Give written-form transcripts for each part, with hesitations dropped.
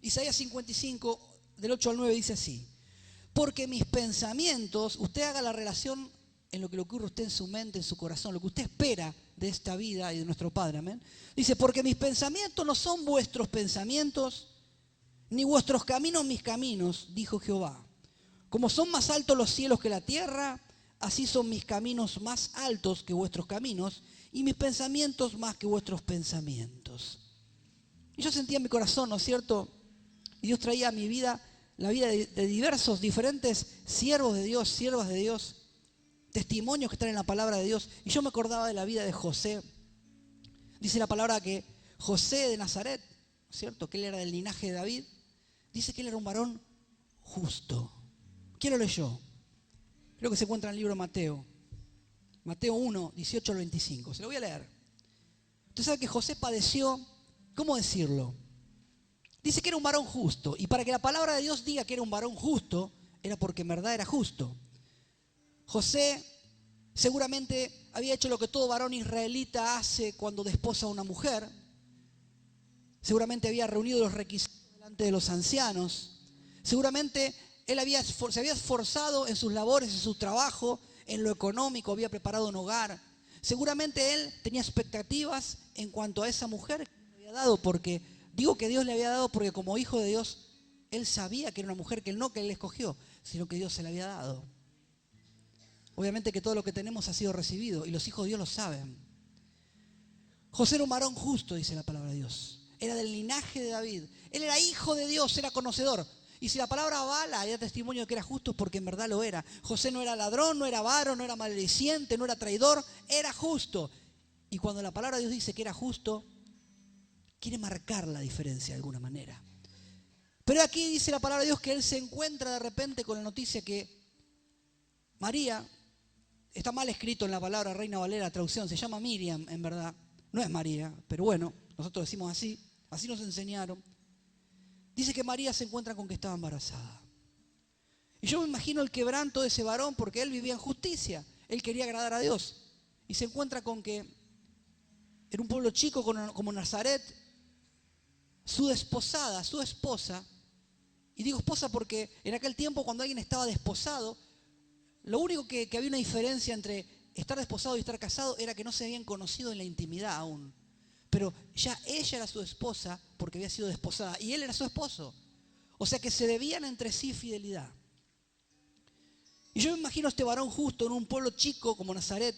Isaías 55, del 8 al 9 dice así: porque mis pensamientos, usted haga la relación en lo que le ocurre a usted en su mente, en su corazón, lo que usted espera de esta vida y de nuestro Padre, amén. Dice, porque mis pensamientos no son vuestros pensamientos, ni vuestros caminos mis caminos, dijo Jehová. Como son más altos los cielos que la tierra, así son mis caminos más altos que vuestros caminos, y mis pensamientos más que vuestros pensamientos. Y yo sentía en mi corazón, ¿no es cierto? Y Dios traía a mi vida la vida de diversos, diferentes siervos de Dios, siervas de Dios, testimonios que están en la palabra de Dios. Y yo me acordaba de la vida de José. Dice la palabra que José de Nazaret, ¿cierto? Que él era del linaje de David. Dice que él era un varón justo. ¿Quién lo leyó? Creo que se encuentra en el libro de Mateo. Mateo 1, 18 al 25. Se lo voy a leer. Usted sabe que José padeció, ¿cómo decirlo? Dice que era un varón justo. Y para que la palabra de Dios diga que era un varón justo, era porque en verdad era justo. José seguramente había hecho lo que todo varón israelita hace cuando desposa a una mujer. Seguramente había reunido los requisitos delante de los ancianos. Seguramente él se había esforzado en sus labores, en su trabajo, en lo económico, había preparado un hogar. Seguramente él tenía expectativas en cuanto a esa mujer que le había dado, porque digo que Dios le había dado porque como hijo de Dios, él sabía que era una mujer que él escogió, sino que Dios se la había dado. Obviamente que todo lo que tenemos ha sido recibido y los hijos de Dios lo saben. José era un varón justo, dice la palabra de Dios. Era del linaje de David. Él era hijo de Dios, era conocedor. Y si la palabra avala y da testimonio de que era justo, es porque en verdad lo era. José no era ladrón, no era avaro, no era maldiciente, no era traidor, era justo. Y cuando la palabra de Dios dice que era justo, quiere marcar la diferencia de alguna manera. Pero aquí dice la palabra de Dios que él se encuentra de repente con la noticia que María, está mal escrito en la palabra Reina Valera, traducción, se llama Miriam en verdad, no es María, pero bueno, nosotros decimos así, así nos enseñaron. Dice que María se encuentra con que estaba embarazada. Y yo me imagino el quebranto de ese varón porque él vivía en justicia, él quería agradar a Dios. Y se encuentra con que en un pueblo chico como Nazaret, su desposada, su esposa, y digo esposa porque en aquel tiempo cuando alguien estaba desposado, lo único que había una diferencia entre estar desposado y estar casado era que no se habían conocido en la intimidad aún. Pero ya ella era su esposa porque había sido desposada y él era su esposo. O sea que se debían entre sí fidelidad. Y yo me imagino a este varón justo en un pueblo chico como Nazaret.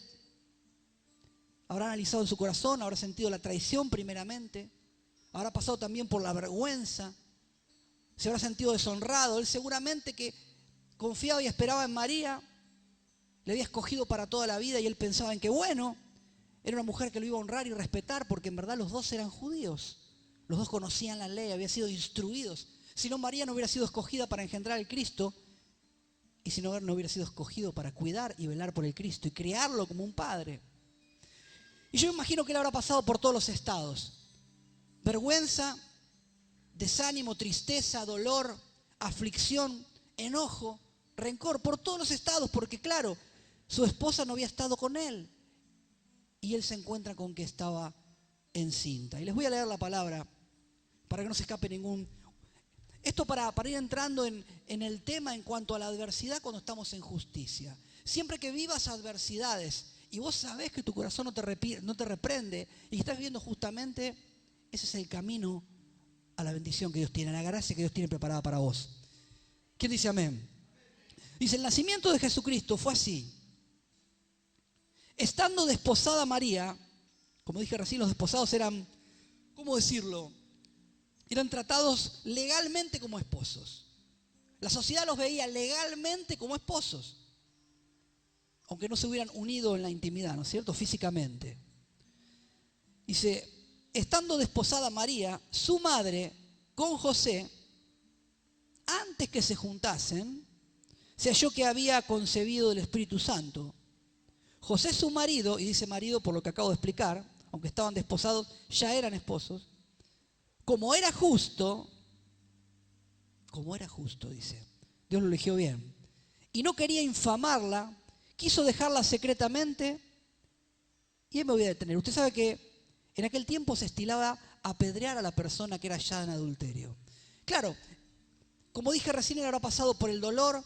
Habrá analizado en su corazón, habrá sentido la traición primeramente. Habrá pasado también por la vergüenza. Se habrá sentido deshonrado. Él seguramente que confiaba y esperaba en María. Le había escogido para toda la vida y él pensaba en que bueno, era una mujer que lo iba a honrar y respetar porque en verdad los dos eran judíos. Los dos conocían la ley, habían sido instruidos. Si no, María no hubiera sido escogida para engendrar al Cristo y si no, no hubiera sido escogido para cuidar y velar por el Cristo y criarlo como un padre. Y yo me imagino que él habrá pasado por todos los estados. Vergüenza, desánimo, tristeza, dolor, aflicción, enojo, rencor, por todos los estados, porque claro, su esposa no había estado con él. Y él se encuentra con que estaba encinta. Y les voy a leer la palabra para que no se escape ningún... Esto para ir entrando en el tema en cuanto a la adversidad cuando estamos en justicia. Siempre que vivas adversidades y vos sabés que tu corazón no te reprende y estás viviendo justamente, ese es el camino a la bendición que Dios tiene, a la gracia que Dios tiene preparada para vos. ¿Quién dice amén? Dice, el nacimiento de Jesucristo fue así. Estando desposada María, como dije recién, los desposados eran, ¿cómo decirlo? Eran tratados legalmente como esposos. La sociedad los veía legalmente como esposos, aunque no se hubieran unido en la intimidad, ¿no es cierto? Físicamente. Dice, estando desposada María, su madre, con José, antes que se juntasen, se halló que había concebido del Espíritu Santo. José su marido, y dice marido por lo que acabo de explicar, aunque estaban desposados, ya eran esposos, como era justo, dice, Dios lo eligió bien, y no quería infamarla, quiso dejarla secretamente, y ahí me voy a detener. Usted sabe que en aquel tiempo se estilaba apedrear a la persona que era hallada en adulterio. Claro, como dije recién, él habrá pasado por el dolor,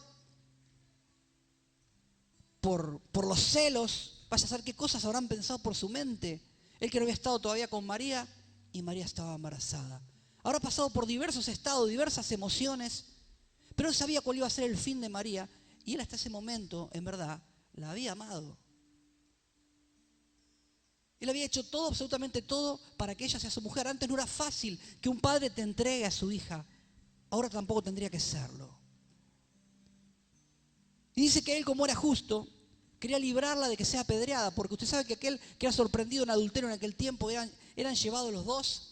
por los celos, vaya a saber qué cosas habrán pensado por su mente. Él que no había estado todavía con María y María estaba embarazada. Habrá pasado por diversos estados, diversas emociones, pero él sabía cuál iba a ser el fin de María y él hasta ese momento, en verdad, la había amado. Él había hecho todo, absolutamente todo, para que ella sea su mujer. Antes no era fácil que un padre te entregue a su hija. Ahora tampoco tendría que serlo. Y dice que él, como era justo, quería librarla de que sea apedreada, porque usted sabe que aquel que era sorprendido en adulterio en aquel tiempo eran llevados los dos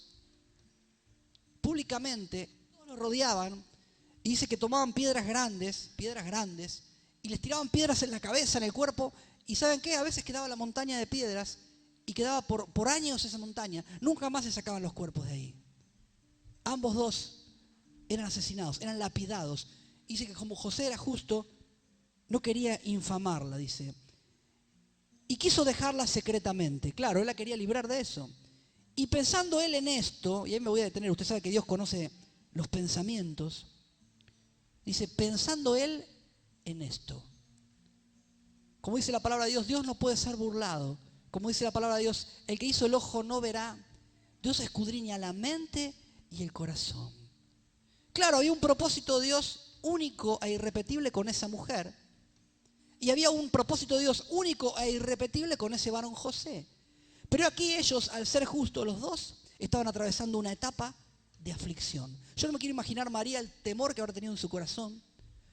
públicamente, todos los rodeaban, y dice que tomaban piedras grandes, y les tiraban piedras en la cabeza, en el cuerpo, y ¿saben qué? A veces quedaba la montaña de piedras, y quedaba por años esa montaña. Nunca más se sacaban los cuerpos de ahí. Ambos dos eran asesinados, eran lapidados. Dice que como José era justo, no quería infamarla, dice. Y quiso dejarla secretamente. Claro, él la quería librar de eso. Y pensando él en esto, y ahí me voy a detener, usted sabe que Dios conoce los pensamientos. Dice, pensando él en esto. Como dice la palabra de Dios, Dios no puede ser burlado. Como dice la palabra de Dios, el que hizo el ojo no verá. Dios escudriña la mente y el corazón. Claro, había un propósito de Dios único e irrepetible con esa mujer. Y había un propósito de Dios único e irrepetible con ese varón José. Pero aquí ellos, al ser justos los dos, estaban atravesando una etapa de aflicción. Yo no me quiero imaginar María el temor que habrá tenido en su corazón,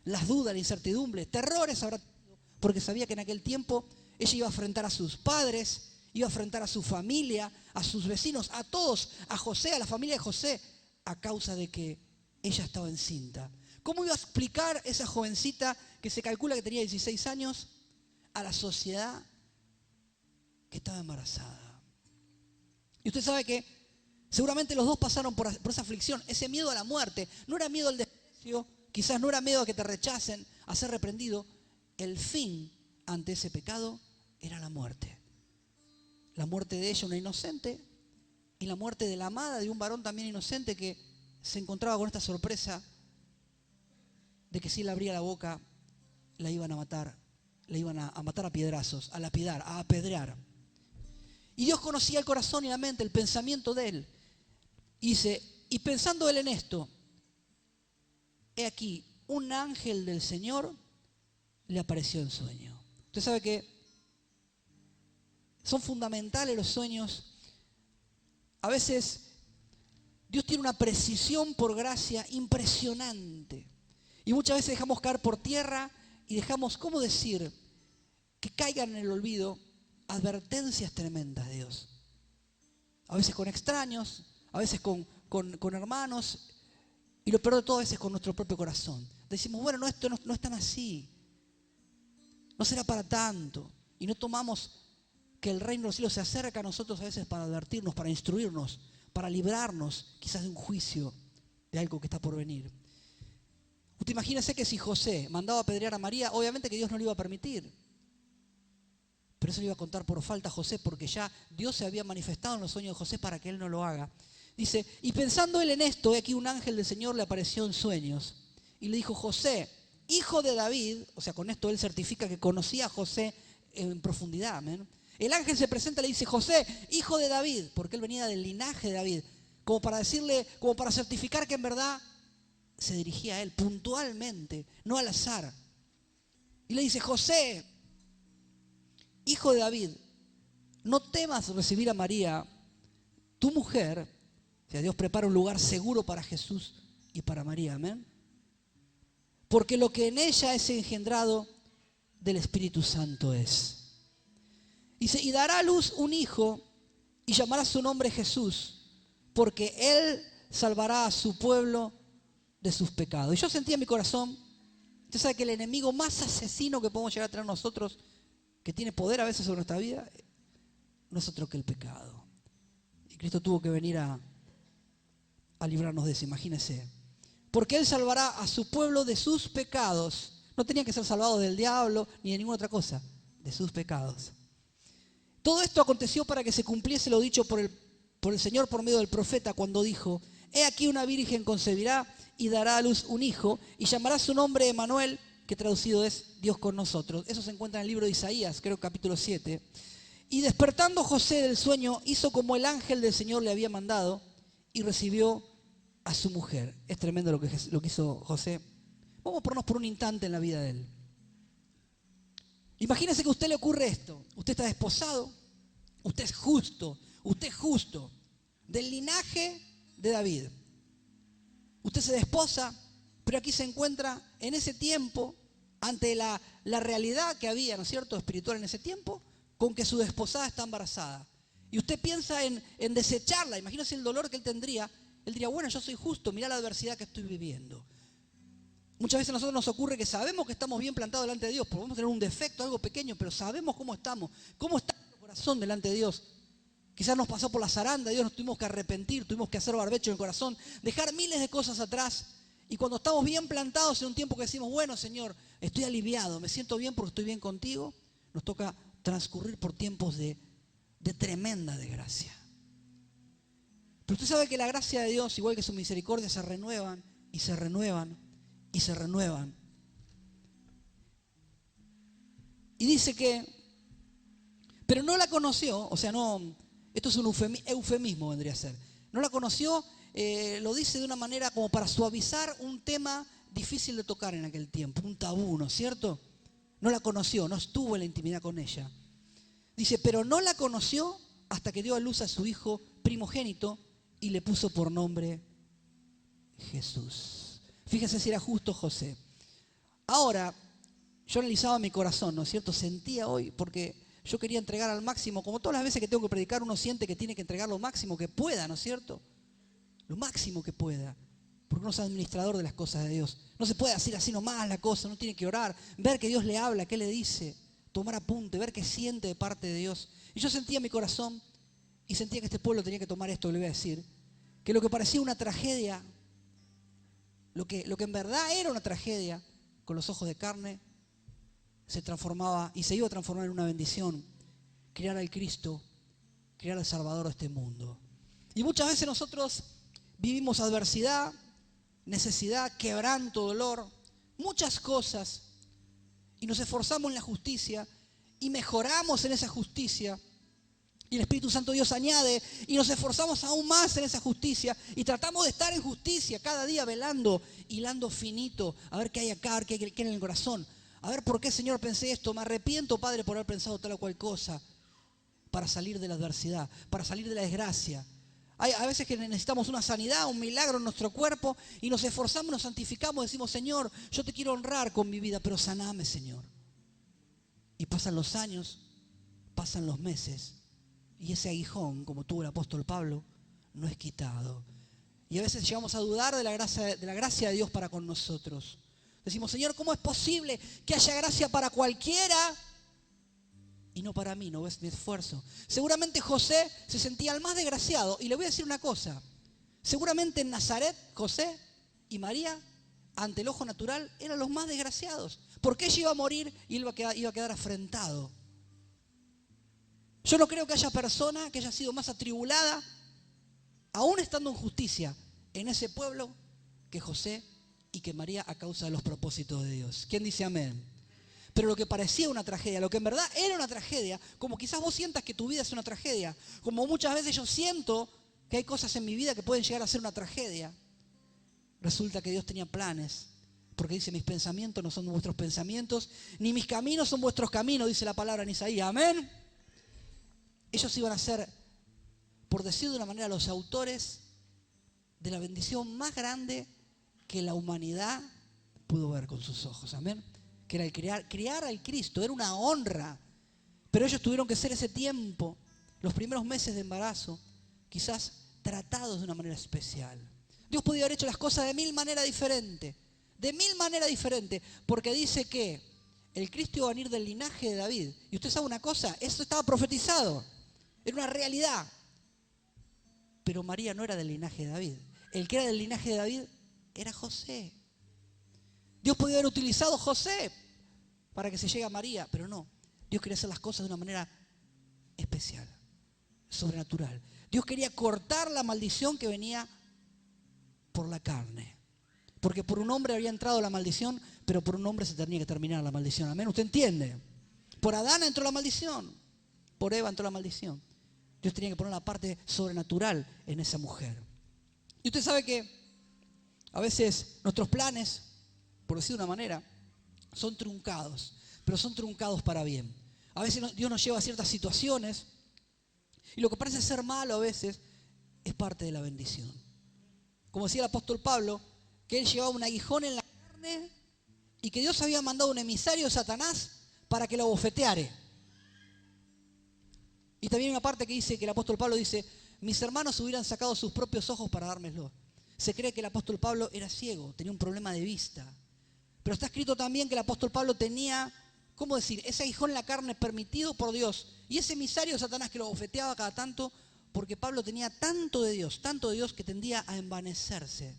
las dudas, la incertidumbre, terrores habrá tenido, porque sabía que en aquel tiempo ella iba a enfrentar a sus padres, iba a enfrentar a su familia, a sus vecinos, a todos, a José, a la familia de José, a causa de que ella estaba encinta. ¿Cómo iba a explicar esa jovencita que se calcula que tenía 16 años a la sociedad que estaba embarazada? Y usted sabe que seguramente los dos pasaron por esa aflicción, ese miedo a la muerte. No era miedo al desprecio, quizás no era miedo a que te rechacen, a ser reprendido. El fin ante ese pecado era la muerte. La muerte de ella, una inocente, y la muerte de la amada de un varón también inocente que se encontraba con esta sorpresa de que si él abría la boca, la iban a matar a piedrazos, a lapidar, a apedrear. Y Dios conocía el corazón y la mente, el pensamiento de él. Y dice, y pensando él en esto, he aquí, un ángel del Señor le apareció en sueño. Usted sabe que son fundamentales los sueños. A veces Dios tiene una precisión por gracia impresionante. Y muchas veces dejamos caer por tierra y dejamos, ¿cómo decir?, que caigan en el olvido advertencias tremendas de Dios. A veces con extraños, a veces con hermanos, y lo peor de todo a veces con nuestro propio corazón. Decimos, bueno, esto no es tan así. No será para tanto. Y no tomamos que el reino de los cielos se acerca a nosotros a veces para advertirnos, para instruirnos, para librarnos quizás de un juicio, de algo que está por venir. Usted imagínese que si José mandaba apedrear a María, obviamente que Dios no le iba a permitir. Pero eso le iba a contar por falta a José, porque ya Dios se había manifestado en los sueños de José para que él no lo haga. Dice, y pensando él en esto, aquí un ángel del Señor le apareció en sueños y le dijo, José, hijo de David, o sea, con esto él certifica que conocía a José en profundidad, amén. El ángel se presenta y le dice, José, hijo de David, porque él venía del linaje de David, como para decirle, como para certificar que en verdad se dirigía a él puntualmente, no al azar. Y le dice, José, hijo de David, no temas recibir a María, tu mujer. O sea, Dios prepara un lugar seguro para Jesús y para María, amén. Porque lo que en ella es engendrado del Espíritu Santo es. Dice, y dará a luz un hijo y llamará su nombre Jesús, porque él salvará a su pueblo de sus pecados. Y yo sentía en mi corazón, usted sabe que el enemigo más asesino que podemos llegar a tener nosotros, que tiene poder a veces sobre nuestra vida, no es otro que el pecado. Y Cristo tuvo que venir a librarnos de eso, imagínese. Porque él salvará a su pueblo de sus pecados. No tenían que ser salvados del diablo ni de ninguna otra cosa, de sus pecados. Todo esto aconteció para que se cumpliese lo dicho por el Señor por medio del profeta cuando dijo, he aquí una virgen concebirá y dará a luz un hijo y llamará su nombre Emmanuel, que traducido es Dios con nosotros. Eso se encuentra en el libro de Isaías, creo capítulo 7. Y despertando José del sueño, hizo como el ángel del Señor le había mandado y recibió a su mujer. Es tremendo lo que hizo José. Vamos a ponernos por un instante en la vida de él. Imagínese que a usted le ocurre esto. Usted está desposado, usted es justo, del linaje de David. Usted se desposa, pero aquí se encuentra en ese tiempo, ante la realidad que había, ¿no es cierto?, espiritual en ese tiempo, con que su desposada está embarazada. Y usted piensa en desecharla. Imagínese el dolor que él tendría. Él diría, bueno, yo soy justo, mirá la adversidad que estoy viviendo. Muchas veces a nosotros nos ocurre que sabemos que estamos bien plantados delante de Dios, podemos tener un defecto, algo pequeño, pero sabemos cómo estamos, cómo está nuestro corazón delante de Dios. Quizás nos pasó por la zaranda, Dios nos tuvimos que arrepentir, tuvimos que hacer barbecho en el corazón, dejar miles de cosas atrás. Y cuando estamos bien plantados en un tiempo que decimos, bueno, Señor, estoy aliviado, me siento bien porque estoy bien contigo, nos toca transcurrir por tiempos de tremenda desgracia. Pero usted sabe que la gracia de Dios, igual que su misericordia, se renuevan y se renuevan y se renuevan. Y dice que, pero no la conoció, o sea, no, esto es un eufemismo vendría a ser. No la conoció, lo dice de una manera como para suavizar un tema difícil de tocar en aquel tiempo, un tabú, ¿no es cierto? No la conoció, no estuvo en la intimidad con ella. Dice, pero no la conoció hasta que dio a luz a su hijo primogénito y le puso por nombre Jesús. Fíjese si era justo José. Ahora, yo analizaba mi corazón, ¿no es cierto? Sentía hoy, porque yo quería entregar al máximo, como todas las veces que tengo que predicar, uno siente que tiene que entregar lo máximo que pueda, ¿no es cierto? Lo máximo que pueda, porque uno es administrador de las cosas de Dios. No se puede hacer así nomás la cosa, uno tiene que orar, ver que Dios le habla, qué le dice, tomar apunte, ver qué siente de parte de Dios. Y yo sentía en mi corazón, y sentía que este pueblo tenía que tomar esto que le voy a decir, que lo que parecía una tragedia, lo que en verdad era una tragedia, con los ojos de carne, se transformaba y se iba a transformar en una bendición. Criar al Cristo, criar al Salvador de este mundo. Y muchas veces nosotros vivimos adversidad, necesidad, quebranto, dolor, muchas cosas, y nos esforzamos en la justicia y mejoramos en esa justicia. Y el Espíritu Santo Dios añade y nos esforzamos aún más en esa justicia y tratamos de estar en justicia cada día velando, hilando finito, a ver qué hay acá, a ver qué hay en el corazón. A ver por qué, Señor, pensé esto, me arrepiento, Padre, por haber pensado tal o cual cosa, para salir de la adversidad, para salir de la desgracia. Hay a veces que necesitamos una sanidad, un milagro en nuestro cuerpo y nos esforzamos, nos santificamos, decimos, Señor, yo te quiero honrar con mi vida, pero saname, Señor. Y pasan los años, pasan los meses. Y ese aguijón, como tuvo el apóstol Pablo, no es quitado. Y a veces llegamos a dudar de la gracia de Dios para con nosotros. Decimos, Señor, ¿cómo es posible que haya gracia para cualquiera y no para mí? No ves mi esfuerzo. Seguramente José se sentía el más desgraciado. Y le voy a decir una cosa. Seguramente en Nazaret, José y María, ante el ojo natural, eran los más desgraciados. Porque ella iba a morir y él iba a quedar afrentado. Yo no creo que haya persona que haya sido más atribulada, aún estando en justicia, en ese pueblo, que José y que María a causa de los propósitos de Dios. ¿Quién dice amén? Pero lo que parecía una tragedia, lo que en verdad era una tragedia, como quizás vos sientas que tu vida es una tragedia, como muchas veces yo siento que hay cosas en mi vida que pueden llegar a ser una tragedia, resulta que Dios tenía planes. Porque dice, mis pensamientos no son vuestros pensamientos, ni mis caminos son vuestros caminos, dice la palabra en Isaías. Amén. Ellos iban a ser, por decir de una manera, los autores de la bendición más grande que la humanidad pudo ver con sus ojos. Amén. Que era el criar al Cristo, era una honra. Pero ellos tuvieron que ser ese tiempo, los primeros meses de embarazo, quizás tratados de una manera especial. Dios podía haber hecho las cosas de mil maneras diferentes, porque dice que el Cristo iba a venir del linaje de David. Y usted sabe una cosa, eso estaba profetizado. Era una realidad. Pero María no era del linaje de David. El que era del linaje de David era José. Dios podía haber utilizado a José para que se llegue a María, pero no. Dios quería hacer las cosas de una manera especial, sobrenatural. Dios quería cortar la maldición que venía por la carne. Porque por un hombre había entrado la maldición, pero por un hombre se tenía que terminar la maldición. Amén, ¿usted entiende? Por Adán entró la maldición, por Eva entró la maldición. Dios tenía que poner la parte sobrenatural en esa mujer. Y usted sabe que a veces nuestros planes, por decir de una manera, son truncados, pero son truncados para bien. A veces Dios nos lleva a ciertas situaciones y lo que parece ser malo a veces es parte de la bendición. Como decía el apóstol Pablo, que él llevaba un aguijón en la carne y que Dios había mandado un emisario de Satanás para que lo bofeteare. Y también hay una parte que dice que el apóstol Pablo dice, mis hermanos hubieran sacado sus propios ojos para dármelo. Se cree que el apóstol Pablo era ciego, tenía un problema de vista. Pero está escrito también que el apóstol Pablo tenía, ¿cómo decir? Ese aguijón en la carne permitido por Dios. Y ese emisario de Satanás que lo bofeteaba cada tanto, porque Pablo tenía tanto de Dios que tendía a envanecerse.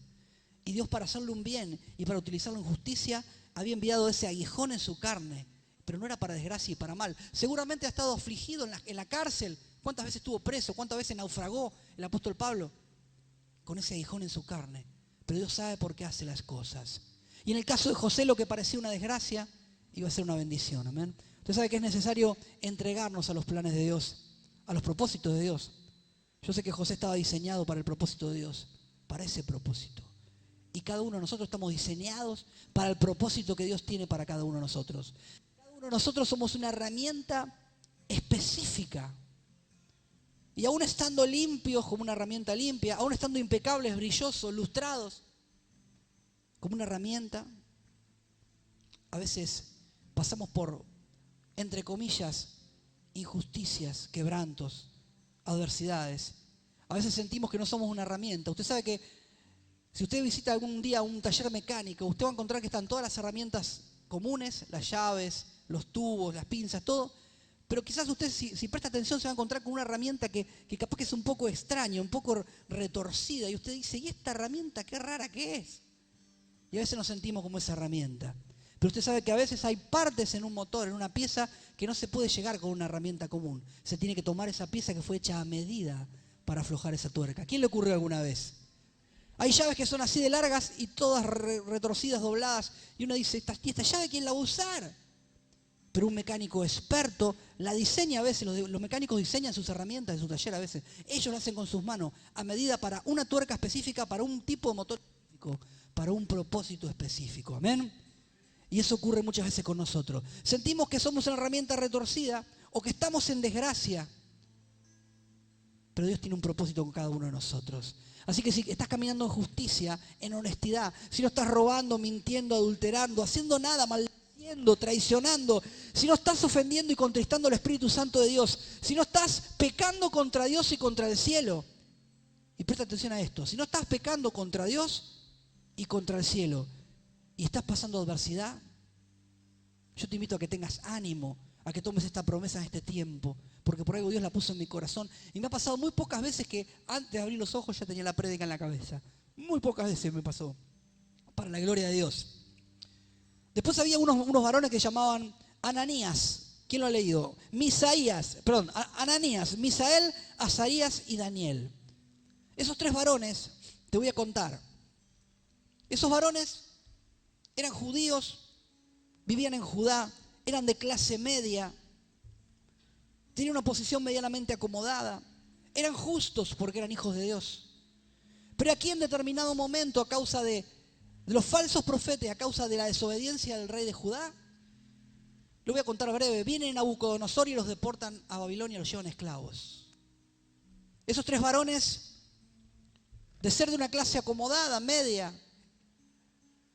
Y Dios, para hacerle un bien y para utilizarlo en justicia, había enviado ese aguijón en su carne. Pero no era para desgracia y para mal. Seguramente ha estado afligido en la cárcel. ¿Cuántas veces estuvo preso? ¿Cuántas veces naufragó el apóstol Pablo? Con ese aguijón en su carne. Pero Dios sabe por qué hace las cosas. Y en el caso de José, lo que parecía una desgracia iba a ser una bendición. Amén. Usted sabe que es necesario entregarnos a los planes de Dios, a los propósitos de Dios. Yo sé que José estaba diseñado para el propósito de Dios, para ese propósito. Y cada uno de nosotros estamos diseñados para el propósito que Dios tiene para cada uno de nosotros. Cada uno de nosotros somos una herramienta específica. Y aún estando limpios como una herramienta limpia, aún estando impecables, brillosos, lustrados, como una herramienta, a veces pasamos por, entre comillas, injusticias, quebrantos, adversidades. A veces sentimos que no somos una herramienta. Usted sabe que si usted visita algún día un taller mecánico, usted va a encontrar que están todas las herramientas comunes, las llaves, los tubos, las pinzas, todo. Pero quizás usted, si presta atención, se va a encontrar con una herramienta que capaz que es un poco extraña, un poco retorcida. Y usted dice, ¿y esta herramienta qué rara que es? Y a veces nos sentimos como esa herramienta. Pero usted sabe que a veces hay partes en un motor, en una pieza, que no se puede llegar con una herramienta común. Se tiene que tomar esa pieza que fue hecha a medida para aflojar esa tuerca. ¿A quién le ocurrió alguna vez? Hay llaves que son así de largas y todas retorcidas, dobladas. Y uno dice, ¿y esta llave quién la va a usar? Pero un mecánico experto la diseña a veces. Los mecánicos diseñan sus herramientas en su taller a veces. Ellos lo hacen con sus manos, a medida para una tuerca específica, para un tipo de motor específico, para un propósito específico. Amén. Y eso ocurre muchas veces con nosotros. Sentimos que somos una herramienta retorcida o que estamos en desgracia. Pero Dios tiene un propósito con cada uno de nosotros. Así que si estás caminando en justicia, en honestidad, si no estás robando, mintiendo, adulterando, haciendo nada, maldiciendo, traicionando, si no estás ofendiendo y contristando al Espíritu Santo de Dios, si no estás pecando contra Dios y contra el cielo, y presta atención a esto, si no estás pecando contra Dios y contra el cielo, y estás pasando adversidad, yo te invito a que tengas ánimo, a que tomes esta promesa en este tiempo, porque por algo Dios la puso en mi corazón. Y me ha pasado muy pocas veces que antes de abrir los ojos ya tenía la prédica en la cabeza. Muy pocas veces me pasó, para la gloria de Dios. Después había unos varones que llamaban Ananías. ¿Quién lo ha leído? Ananías, Misael, Azarías y Daniel. Esos tres varones, te voy a contar. Esos varones eran judíos, vivían en Judá, eran de clase media, tenían una posición medianamente acomodada, eran justos porque eran hijos de Dios. Pero aquí en determinado momento, a causa de los falsos profetas, a causa de la desobediencia del rey de Judá, lo voy a contar breve, vienen Nabucodonosor y los deportan a Babilonia y los llevan esclavos. Esos tres varones, de ser de una clase acomodada, media,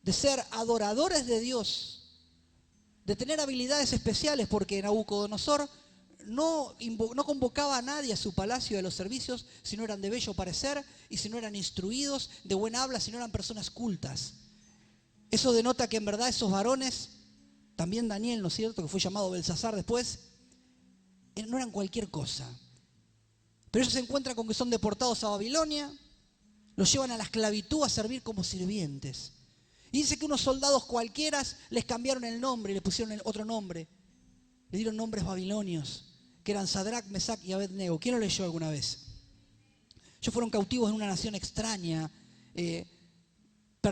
de ser adoradores de Dios, de tener habilidades especiales, porque Nabucodonosor no convocaba a nadie a su palacio de los servicios si no eran de bello parecer y si no eran instruidos, de buen habla, si no eran personas cultas. Eso denota que en verdad esos varones, también Daniel, ¿no es cierto?, que fue llamado Belsasar después, no eran cualquier cosa. Pero ellos se encuentran con que son deportados a Babilonia, los llevan a la esclavitud a servir como sirvientes. Y dice que unos soldados cualquiera les cambiaron el nombre y le pusieron otro nombre. Le dieron nombres babilonios, que eran Sadrach, Mesach y Abednego. ¿Quién lo leyó alguna vez? Ellos fueron cautivos en una nación extraña,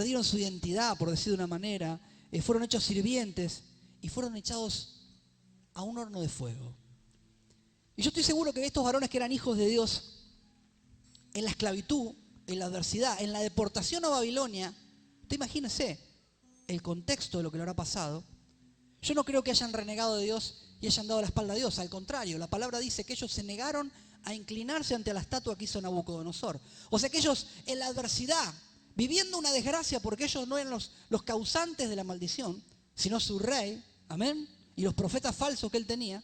perdieron su identidad, por decir de una manera, fueron hechos sirvientes y fueron echados a un horno de fuego. Y yo estoy seguro que estos varones que eran hijos de Dios, en la esclavitud, en la adversidad, en la deportación a Babilonia, usted imagínese el contexto de lo que le habrá pasado. Yo no creo que hayan renegado de Dios y hayan dado la espalda a Dios. Al contrario, la palabra dice que ellos se negaron a inclinarse ante la estatua que hizo Nabucodonosor. O sea que ellos en la adversidad, viviendo una desgracia porque ellos no eran los causantes de la maldición, sino su rey, amén, y los profetas falsos que él tenía,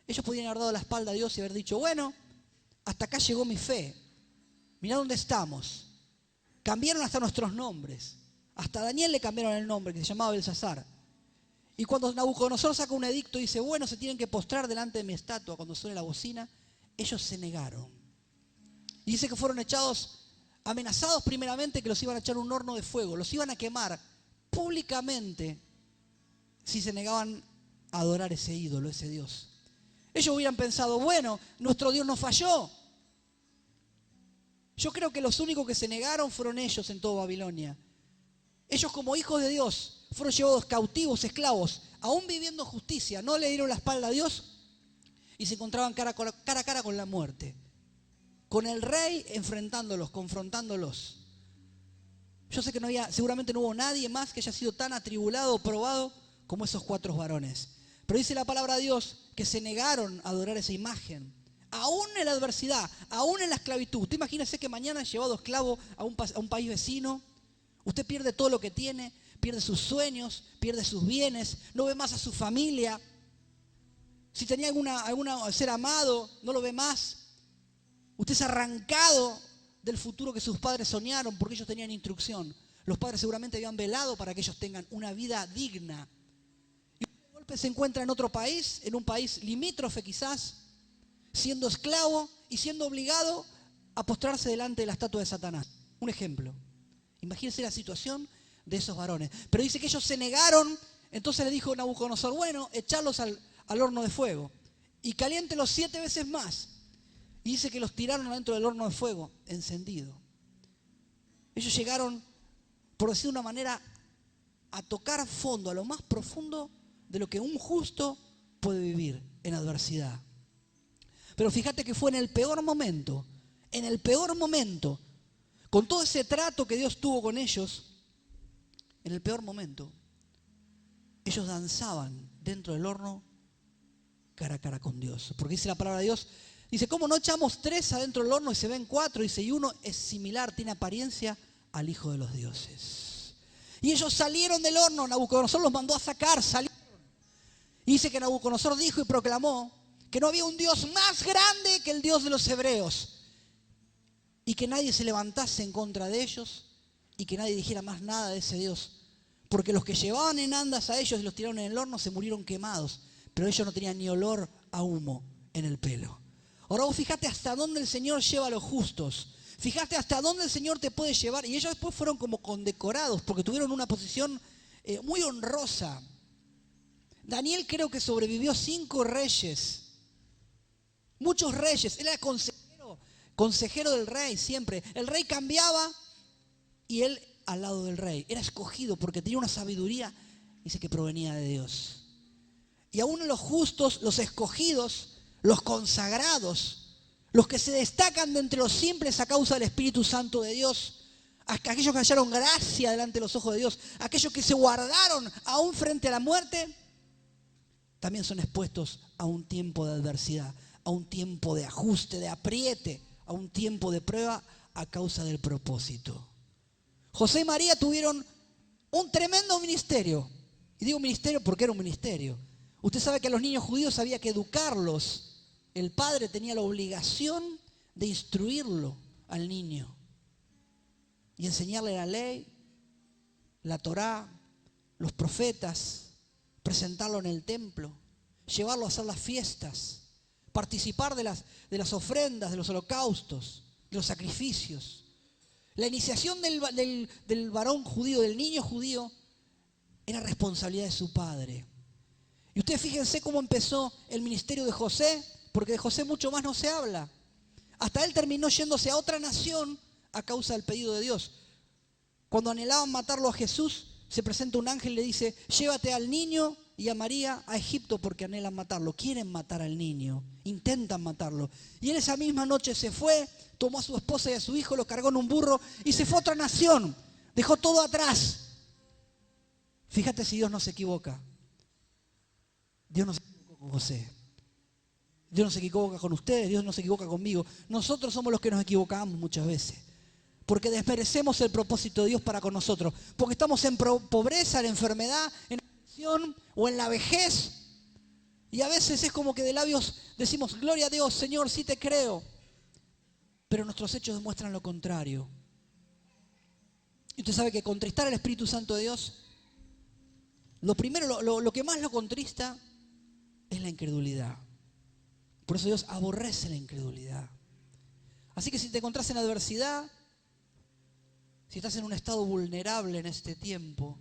ellos podían haber dado la espalda a Dios y haber dicho, bueno, hasta acá llegó mi fe. Mirá dónde estamos. Cambiaron hasta nuestros nombres. Hasta a Daniel le cambiaron el nombre, que se llamaba Belsasar. Y cuando Nabucodonosor saca un edicto y dice, bueno, se tienen que postrar delante de mi estatua cuando suene la bocina, ellos se negaron. Y dice que fueron echados, amenazados primeramente que los iban a echar un horno de fuego, los iban a quemar públicamente si se negaban a adorar ese ídolo, ese Dios. Ellos hubieran pensado, bueno, nuestro Dios nos falló. Yo creo que los únicos que se negaron fueron ellos en toda Babilonia. Ellos como hijos de Dios fueron llevados cautivos, esclavos, aún viviendo justicia, no le dieron la espalda a Dios y se encontraban cara a cara con la muerte. Con el rey enfrentándolos, confrontándolos. Yo sé que seguramente no hubo nadie más que haya sido tan atribulado o probado como esos 4 varones. Pero dice la palabra de Dios que se negaron a adorar esa imagen. Aún en la adversidad, aún en la esclavitud. Usted imagínese que mañana es llevado esclavo a un país vecino. Usted pierde todo lo que tiene, pierde sus sueños, pierde sus bienes, no ve más a su familia. Si tenía algún ser amado, no lo ve más. Usted es arrancado del futuro que sus padres soñaron porque ellos tenían instrucción. Los padres seguramente habían velado para que ellos tengan una vida digna. Y de golpe se encuentra en otro país, en un país limítrofe quizás, siendo esclavo y siendo obligado a postrarse delante de la estatua de Satanás. Un ejemplo. Imagínense la situación de esos varones. Pero dice que ellos se negaron, entonces le dijo Nabucodonosor, bueno, echarlos al horno de fuego y caliéntelos 7 veces más. Y dice que los tiraron adentro del horno de fuego, encendido. Ellos llegaron, por decir de una manera, a tocar fondo, a lo más profundo de lo que un justo puede vivir en adversidad. Pero fíjate que fue en el peor momento, con todo ese trato que Dios tuvo con ellos, en el peor momento, ellos danzaban dentro del horno cara a cara con Dios. Porque dice la palabra de Dios, dice, ¿cómo no echamos 3 adentro del horno y se ven 4? Dice, y uno es similar, tiene apariencia al Hijo de los Dioses. Y ellos salieron del horno, Nabucodonosor los mandó a sacar, salieron. Y dice que Nabucodonosor dijo y proclamó que no había un Dios más grande que el Dios de los hebreos. Y que nadie se levantase en contra de ellos y que nadie dijera más nada de ese Dios. Porque los que llevaban en andas a ellos y los tiraron en el horno se murieron quemados. Pero ellos no tenían ni olor a humo en el pelo. Ahora vos fijate hasta dónde el Señor lleva a los justos. Fijate hasta dónde el Señor te puede llevar. Y ellos después fueron como condecorados porque tuvieron una posición muy honrosa. Daniel creo que sobrevivió 5 reyes. Muchos reyes. Él era consejero del rey siempre. El rey cambiaba y él al lado del rey. Era escogido porque tenía una sabiduría, dice, que provenía de Dios. Y aún los justos, los escogidos, los consagrados, los que se destacan de entre los simples a causa del Espíritu Santo de Dios, aquellos que hallaron gracia delante de los ojos de Dios, aquellos que se guardaron aún frente a la muerte, también son expuestos a un tiempo de adversidad, a un tiempo de ajuste, de apriete, a un tiempo de prueba a causa del propósito. José y María tuvieron un tremendo ministerio. Y digo ministerio porque era un ministerio. Usted sabe que a los niños judíos había que educarlos. El padre tenía la obligación de instruirlo al niño y enseñarle la ley, la Torá, los profetas, presentarlo en el templo, llevarlo a hacer las fiestas, participar de las ofrendas, de los holocaustos, de los sacrificios. La iniciación del varón judío, del niño judío, era responsabilidad de su padre. Y ustedes fíjense cómo empezó el ministerio de José, porque de José mucho más no se habla. Hasta él terminó yéndose a otra nación a causa del pedido de Dios. Cuando anhelaban matarlo a Jesús, se presenta un ángel y le dice, llévate al niño y a María a Egipto porque anhelan matarlo. Quieren matar al niño, intentan matarlo. Y él esa misma noche se fue, tomó a su esposa y a su hijo, lo cargó en un burro y se fue a otra nación. Dejó todo atrás. Fíjate si Dios no se equivoca. Dios no se equivoca con José. Dios no se equivoca con ustedes, Dios no se equivoca conmigo. Nosotros somos los que nos equivocamos muchas veces. Porque desmerecemos el propósito de Dios para con nosotros. Porque estamos en pobreza, en enfermedad, en aflicción o en la vejez. Y a veces es como que de labios decimos, gloria a Dios, Señor, sí te creo. Pero nuestros hechos demuestran lo contrario. Y usted sabe que contristar al Espíritu Santo de Dios, lo primero, lo que más lo contrista es la incredulidad. Por eso Dios aborrece la incredulidad. Así que si te encontrás en adversidad, si estás en un estado vulnerable en este tiempo,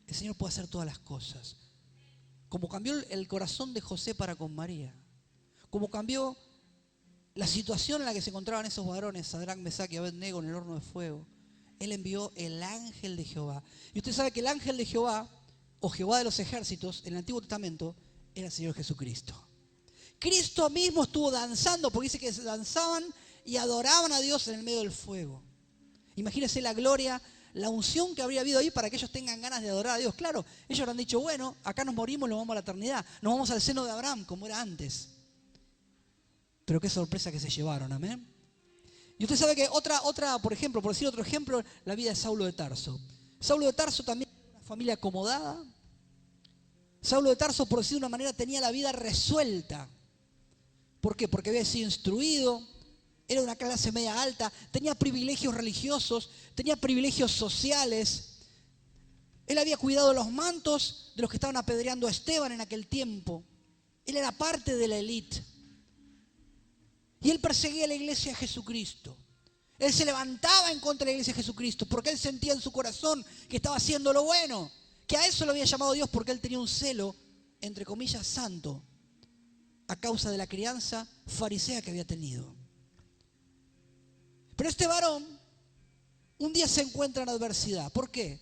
el Señor puede hacer todas las cosas. Como cambió el corazón de José para con María. Como cambió la situación en la que se encontraban esos varones, Sadrac, Mesac y Abednego, en el horno de fuego. Él envió el ángel de Jehová. Y usted sabe que el ángel de Jehová, o Jehová de los ejércitos, en el Antiguo Testamento, era el Señor Jesucristo. Cristo mismo estuvo danzando, porque dice que danzaban y adoraban a Dios en el medio del fuego. Imagínense la gloria, la unción que habría habido ahí para que ellos tengan ganas de adorar a Dios. Claro, ellos habrán dicho, bueno, acá nos morimos y nos vamos a la eternidad. Nos vamos al seno de Abraham, como era antes. Pero qué sorpresa que se llevaron, amén. Y usted sabe que otra, por ejemplo, por decir otro ejemplo, la vida de Saulo de Tarso. Saulo de Tarso también era una familia acomodada. Saulo de Tarso, por decir de una manera, tenía la vida resuelta. ¿Por qué? Porque había sido instruido, era de una clase media alta, tenía privilegios religiosos, tenía privilegios sociales. Él había cuidado los mantos de los que estaban apedreando a Esteban en aquel tiempo. Él era parte de la élite. Y él perseguía a la iglesia de Jesucristo. Él se levantaba en contra de la iglesia de Jesucristo porque él sentía en su corazón que estaba haciendo lo bueno, que a eso lo había llamado Dios porque él tenía un celo, entre comillas, santo, a causa de la crianza farisea que había tenido. Pero este varón un día se encuentra en adversidad. ¿Por qué?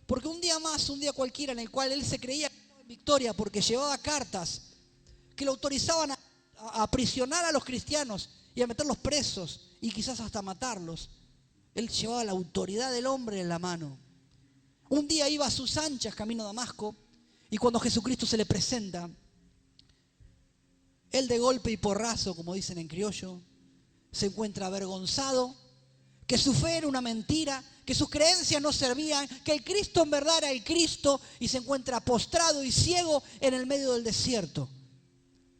Porque un día más, un día cualquiera en el cual él se creía que estaba en victoria porque llevaba cartas que lo autorizaban a aprisionar a los cristianos y a meterlos presos y quizás hasta matarlos. Él llevaba la autoridad del hombre en la mano. Un día iba a sus anchas camino a Damasco y cuando Jesucristo se le presenta, él de golpe y porrazo, como dicen en criollo, se encuentra avergonzado, que su fe era una mentira, que sus creencias no servían, que el Cristo en verdad era el Cristo y se encuentra postrado y ciego en el medio del desierto.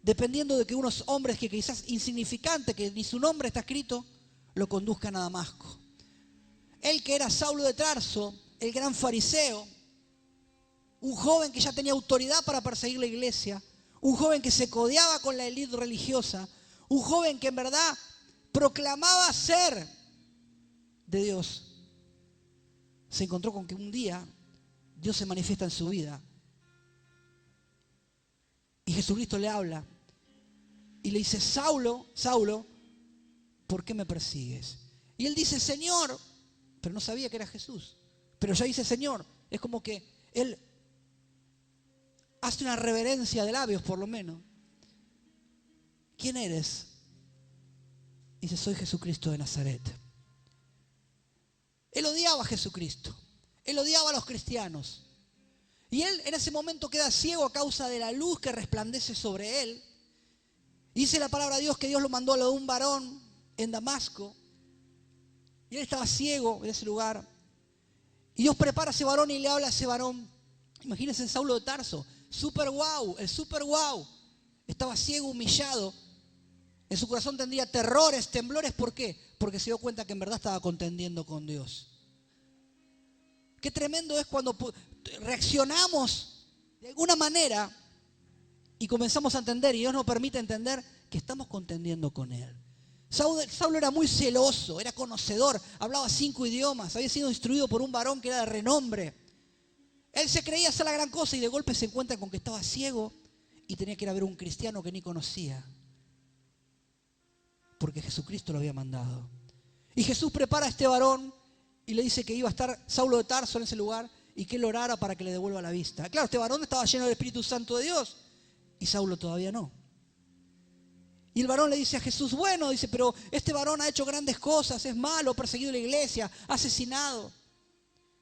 Dependiendo de que unos hombres que quizás insignificantes, que ni su nombre está escrito, lo conduzcan a Damasco. Él que era Saulo de Tarso, el gran fariseo, un joven que ya tenía autoridad para perseguir la iglesia, un joven que se codeaba con la élite religiosa, un joven que en verdad proclamaba ser de Dios, se encontró con que un día Dios se manifiesta en su vida. Y Jesucristo le habla y le dice, Saulo, Saulo, ¿por qué me persigues? Y él dice, Señor, pero no sabía que era Jesús. Pero ya dice Señor, es como que él hace una reverencia de labios por lo menos. ¿Quién eres? Dice, soy Jesucristo de Nazaret. Él odiaba a Jesucristo. Él odiaba a los cristianos. Y él en ese momento queda ciego a causa de la luz que resplandece sobre él. Y dice la palabra de Dios que Dios lo mandó a lo de un varón en Damasco. Y él estaba ciego en ese lugar. Y Dios prepara a ese varón y le habla a ese varón. Imagínense en Saulo de Tarso. Super wow, el super wow. Estaba ciego, humillado. En su corazón tendría terrores, temblores. ¿Por qué? Porque se dio cuenta que en verdad estaba contendiendo con Dios. Qué tremendo es cuando reaccionamos de alguna manera y comenzamos a entender, y Dios nos permite entender que estamos contendiendo con Él. Saulo era muy celoso, era conocedor, hablaba 5 idiomas, había sido instruido por un varón que era de renombre. Él se creía hacer la gran cosa y de golpe se encuentra con que estaba ciego y tenía que ir a ver a un cristiano que ni conocía. Porque Jesucristo lo había mandado. Y Jesús prepara a este varón y le dice que iba a estar Saulo de Tarso en ese lugar y que él orara para que le devuelva la vista. Claro, este varón estaba lleno del Espíritu Santo de Dios y Saulo todavía no. Y el varón le dice a Jesús, bueno, dice, pero este varón ha hecho grandes cosas, es malo, ha perseguido la iglesia, ha asesinado.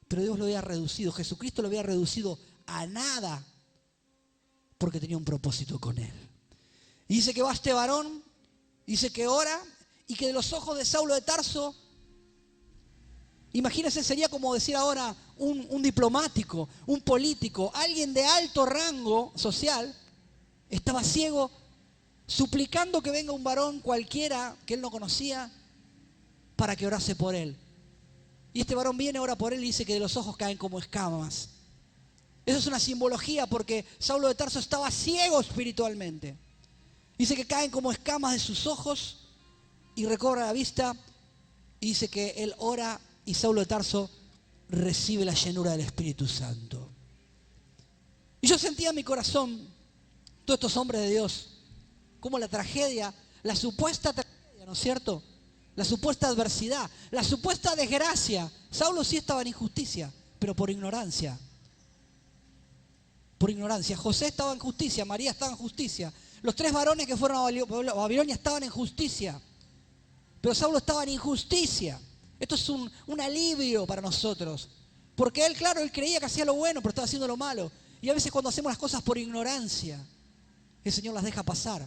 Pero Dios lo había reducido, Jesucristo lo había reducido a nada porque tenía un propósito con él. Y dice que va este varón, dice que ora y que de los ojos de Saulo de Tarso, imagínense, sería como decir ahora un diplomático, un político, alguien de alto rango social, estaba ciego, suplicando que venga un varón cualquiera que él no conocía para que orase por él. Y este varón viene, ora por él y dice que de los ojos caen como escamas. Eso es una simbología porque Saulo de Tarso estaba ciego espiritualmente. Dice que caen como escamas de sus ojos y recobra la vista. Y dice que él ora y Saulo de Tarso recibe la llenura del Espíritu Santo. Y yo sentía en mi corazón, todos estos hombres de Dios, como la tragedia, la supuesta tragedia, ¿no es cierto? La supuesta adversidad, la supuesta desgracia. Saulo sí estaba en injusticia, pero por ignorancia. Por ignorancia. José estaba en justicia, María estaba en justicia. Los 3 varones que fueron a Babilonia estaban en justicia. Pero Saulo estaba en injusticia. Esto es un alivio para nosotros. Porque él, claro, él creía que hacía lo bueno, pero estaba haciendo lo malo. Y a veces cuando hacemos las cosas por ignorancia, el Señor las deja pasar.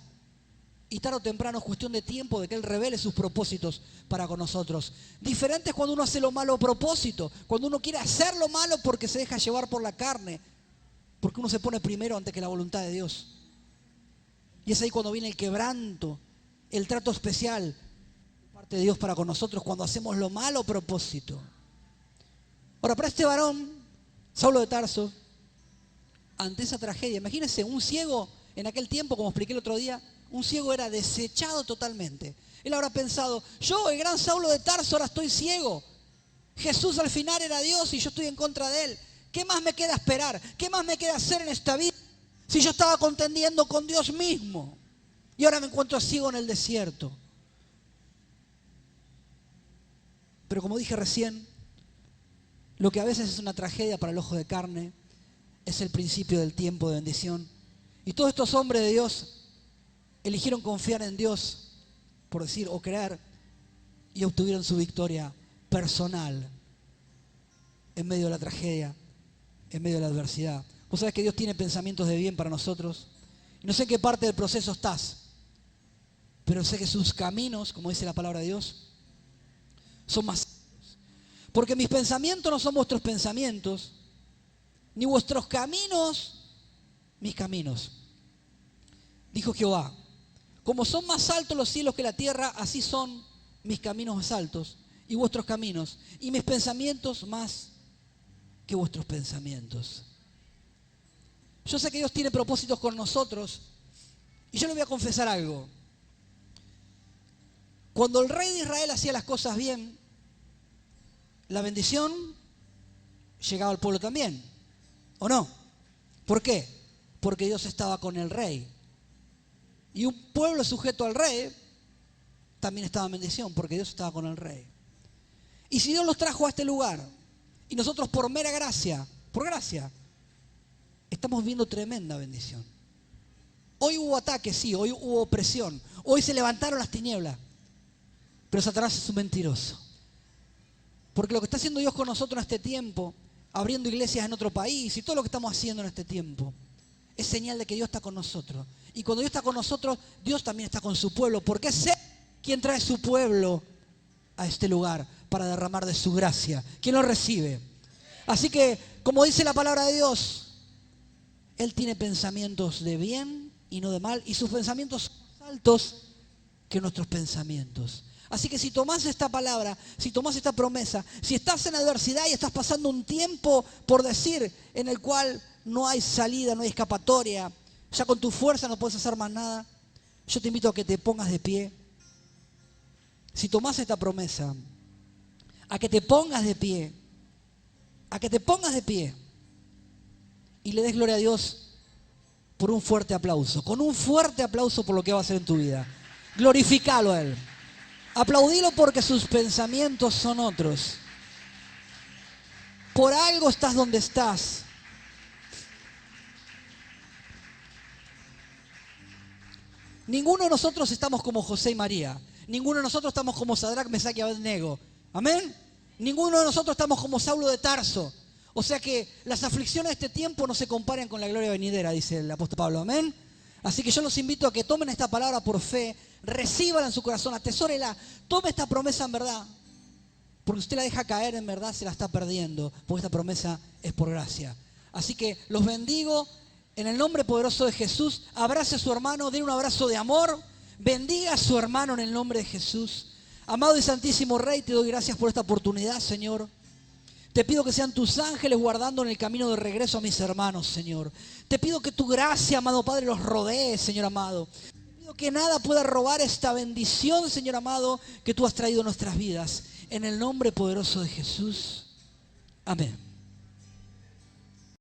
Y tarde o temprano es cuestión de tiempo de que Él revele sus propósitos para con nosotros. Diferente es cuando uno hace lo malo a propósito. Cuando uno quiere hacer lo malo porque se deja llevar por la carne. Porque uno se pone primero antes que la voluntad de Dios. Y es ahí cuando viene el quebranto, el trato especial de parte de Dios para con nosotros cuando hacemos lo malo a propósito. Ahora, para este varón, Saulo de Tarso, ante esa tragedia, imagínense, un ciego en aquel tiempo, como expliqué el otro día, un ciego era desechado totalmente. Él habrá pensado, yo, el gran Saulo de Tarso, ahora estoy ciego. Jesús al final era Dios y yo estoy en contra de Él. ¿Qué más me queda esperar? ¿Qué más me queda hacer en esta vida? Si yo estaba contendiendo con Dios mismo y ahora me encuentro ciego en el desierto. Pero como dije recién, lo que a veces es una tragedia para el ojo de carne es el principio del tiempo de bendición. Y todos estos hombres de Dios eligieron confiar en Dios, por decir, o creer, y obtuvieron su victoria personal en medio de la tragedia, en medio de la adversidad. Vos sabés que Dios tiene pensamientos de bien para nosotros. Y no sé en qué parte del proceso estás, pero sé que sus caminos, como dice la palabra de Dios, son más altos. Porque mis pensamientos no son vuestros pensamientos, ni vuestros caminos, mis caminos. Dijo Jehová, como son más altos los cielos que la tierra, así son mis caminos más altos y vuestros caminos, y mis pensamientos más que vuestros pensamientos. Yo sé que Dios tiene propósitos con nosotros, y yo le voy a confesar algo. Cuando el rey de Israel hacía las cosas bien, la bendición llegaba al pueblo también, ¿o no? ¿Por qué? Porque Dios estaba con el rey. Y un pueblo sujeto al rey también estaba en bendición, porque Dios estaba con el rey. Y si Dios los trajo a este lugar, y nosotros por mera gracia, por gracia, estamos viendo tremenda bendición. Hoy hubo ataques, sí, hoy hubo opresión, hoy se levantaron las tinieblas, pero Satanás es un mentiroso. Porque lo que está haciendo Dios con nosotros en este tiempo, abriendo iglesias en otro país y todo lo que estamos haciendo en este tiempo, es señal de que Dios está con nosotros. Y cuando Dios está con nosotros, Dios también está con su pueblo, porque es Él quien trae su pueblo a este lugar para derramar de su gracia. ¿Quién lo recibe? Así que, como dice la palabra de Dios, Él tiene pensamientos de bien y no de mal, y sus pensamientos son más altos que nuestros pensamientos. Así que si tomás esta palabra, si tomás esta promesa, si estás en adversidad y estás pasando un tiempo, por decir, en el cual no hay salida, no hay escapatoria, ya con tu fuerza no puedes hacer más nada, yo te invito a que te pongas de pie. Si tomás esta promesa, a que te pongas de pie, a que te pongas de pie y le des gloria a Dios por un fuerte aplauso, con un fuerte aplauso por lo que va a hacer en tu vida. Glorificalo a Él. Aplaudilo porque sus pensamientos son otros. Por algo estás donde estás. Ninguno de nosotros estamos como José y María. Ninguno de nosotros estamos como Sadrac, Mesac y Abednego. ¿Amén? Ninguno de nosotros estamos como Saulo de Tarso. O sea que las aflicciones de este tiempo no se comparan con la gloria venidera, dice el apóstol Pablo. ¿Amén? Así que yo los invito a que tomen esta palabra por fe, recíbala en su corazón, atesórela, tome esta promesa en verdad. Porque usted la deja caer en verdad, se la está perdiendo, porque esta promesa es por gracia. Así que los bendigo en el nombre poderoso de Jesús. Abrace a su hermano, denle un abrazo de amor, bendiga a su hermano en el nombre de Jesús. Amado y santísimo Rey, te doy gracias por esta oportunidad, Señor. Te pido que sean tus ángeles guardando en el camino de regreso a mis hermanos, Señor. Te pido que tu gracia, amado Padre, los rodee, Señor amado. Te pido que nada pueda robar esta bendición, Señor amado, que tú has traído a nuestras vidas. En el nombre poderoso de Jesús. Amén.